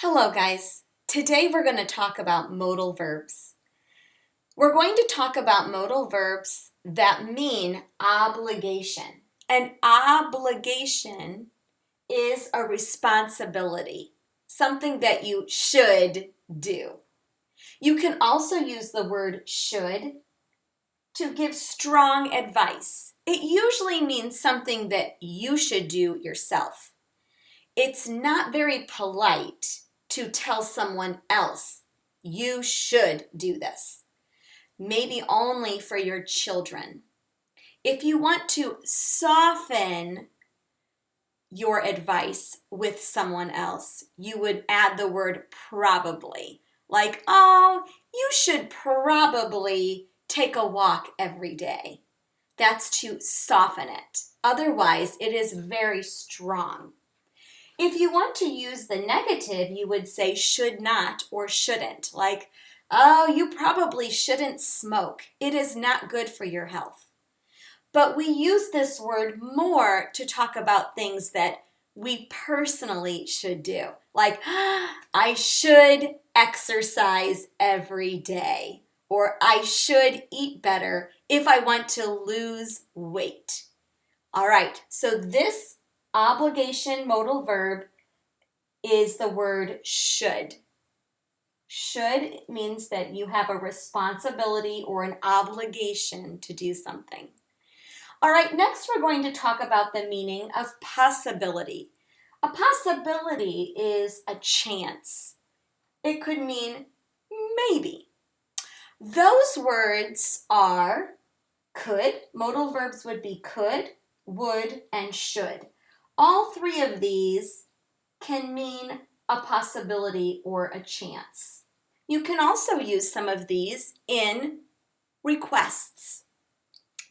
Hello guys. Today we're going to talk about modal verbs. We're going to talk about modal verbs that mean obligation. An obligation is a responsibility, something that you should do. You can also use the word should to give strong advice. It usually means something that you should do yourself. It's not very polite to tell someone else, you should do this. Maybe only for your children. If you want to soften your advice with someone else, you would add the word probably. Like, oh, you should probably take a walk every day. That's to soften it. Otherwise, it is very strong. If you want to use the negative, you would say should not or shouldn't. Like, oh, you probably shouldn't smoke. It is not good for your health. But we use this word more to talk about things that we personally should do. Like, I should exercise every day. Or I should eat better if I want to lose weight. All right, so this obligation modal verb is the word should. Should means that you have a responsibility or an obligation to do something. All right, next we're going to talk about the meaning of possibility. A possibility is a chance. It could mean maybe. Those words are could. Modal verbs would be could, would, and should. All three of these can mean a possibility or a chance. You can also use some of these in requests.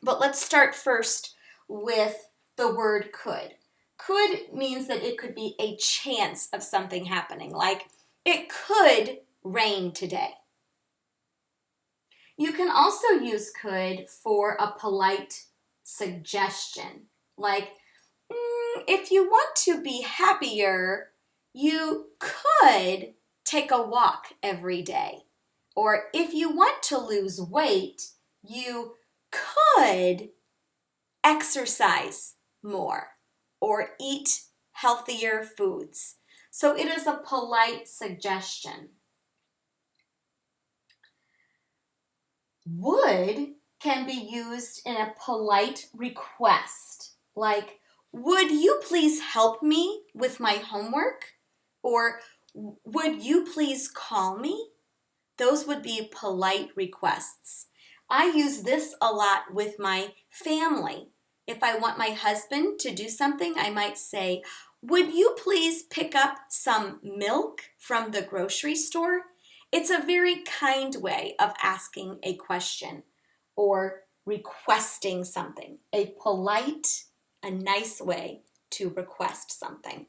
But let's start first with the word could. Could means that it could be a chance of something happening, like it could rain today. You can also use could for a polite suggestion, like if you want to be happier, you could take a walk every day. Or if you want to lose weight, you could exercise more or eat healthier foods. So it is a polite suggestion. Would can be used in a polite request, like, would you please help me with my homework? Or would you please call me? Those would be polite requests. I use this a lot with my family. If I want my husband to do something, I might say, would you please pick up some milk from the grocery store? It's a very kind way of asking a question or requesting something. A polite, a nice way to request something.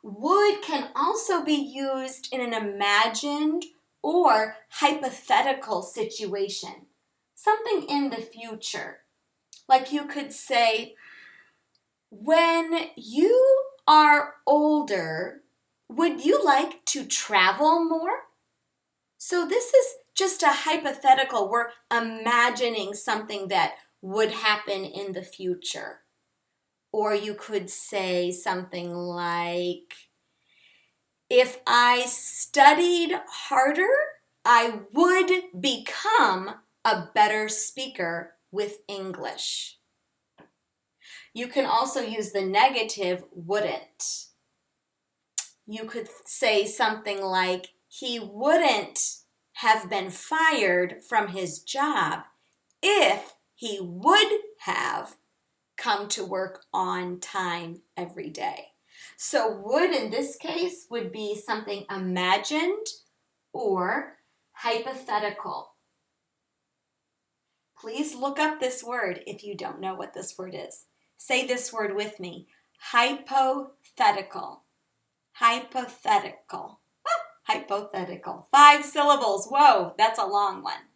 Would can also be used in an imagined or hypothetical situation, something in the future. Like you could say, when you are older, would you like to travel more? So this is just a hypothetical. We're imagining something that would happen in the future. Or you could say something like, if I studied harder, I would become a better speaker with English. You can also use the negative wouldn't. You could say something like, he wouldn't have been fired from his job if he would have come to work on time every day. So would in this case would be something imagined or hypothetical. Please look up this word if you don't know what this word is. Say this word with me. Hypothetical. Hypothetical. Hypothetical. 5 syllables. Whoa, that's a long one.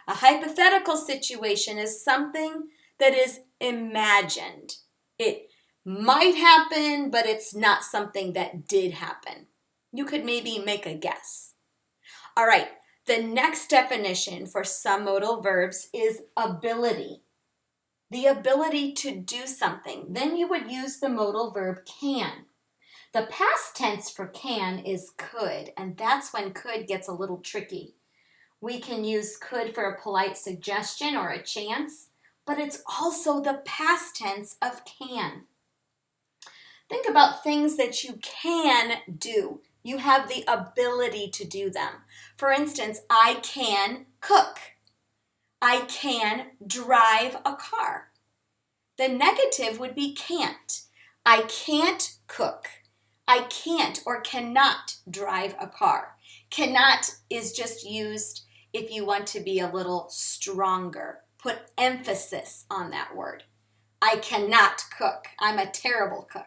A hypothetical situation is something that is imagined. It might happen, but it's not something that did happen. You could maybe make a guess. All right, the next definition for some modal verbs is ability. The ability to do something. Then you would use the modal verb can. The past tense for can is could, and that's when could gets a little tricky. We can use could for a polite suggestion or a chance, but it's also the past tense of can. Think about things that you can do. You have the ability to do them. For instance, I can cook. I can drive a car. The negative would be can't. I can't cook. I can't or cannot drive a car. Cannot is just used if you want to be a little stronger. Put emphasis on that word. I cannot cook. I'm a terrible cook.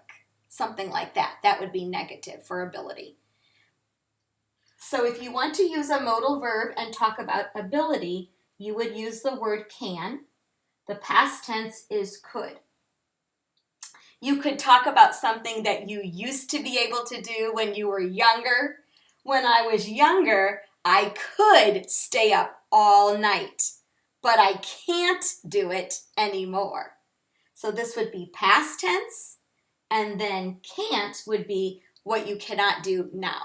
Something like that. That would be negative for ability. So if you want to use a modal verb and talk about ability, you would use the word can. The past tense is could. You could talk about something that you used to be able to do when you were younger. When I was younger, I could stay up all night, but I can't do it anymore. So this would be past tense, and then can't would be what you cannot do now.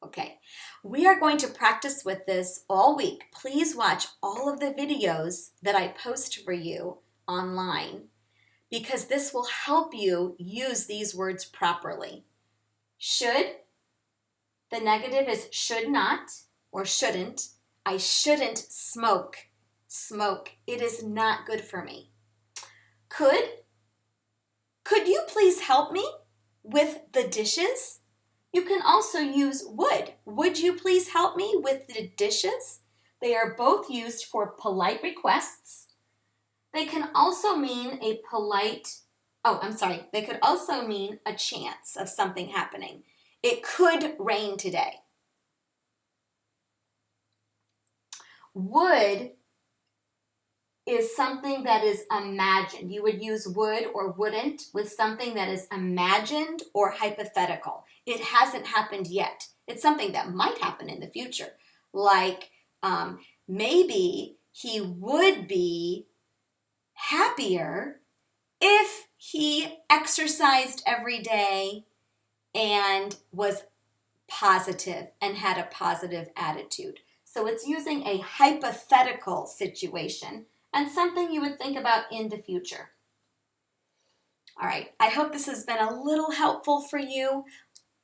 Okay, we are going to practice with this all week. Please watch all of the videos that I post for you online because this will help you use these words properly. Should, the negative is should not or shouldn't. I shouldn't smoke. It is not good for me. Could you please help me with the dishes? You can also use would. Would you please help me with the dishes? They are both used for polite requests. They can also mean they could also mean a chance of something happening. It could rain today. Would is something that is imagined. You would use would or wouldn't with something that is imagined or hypothetical. It hasn't happened yet. It's something that might happen in the future. Like maybe he would be happier if he exercised every day and was positive and had a positive attitude. So it's using a hypothetical situation and something you would think about in the future. All right, I hope this has been a little helpful for you.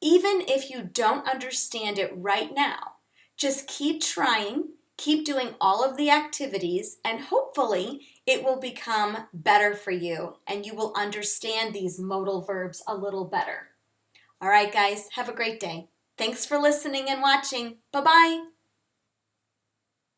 Even if you don't understand it right now, just keep trying, keep doing all of the activities, and hopefully it will become better for you and you will understand these modal verbs a little better. All right, guys, have a great day. Thanks for listening and watching. Bye-bye.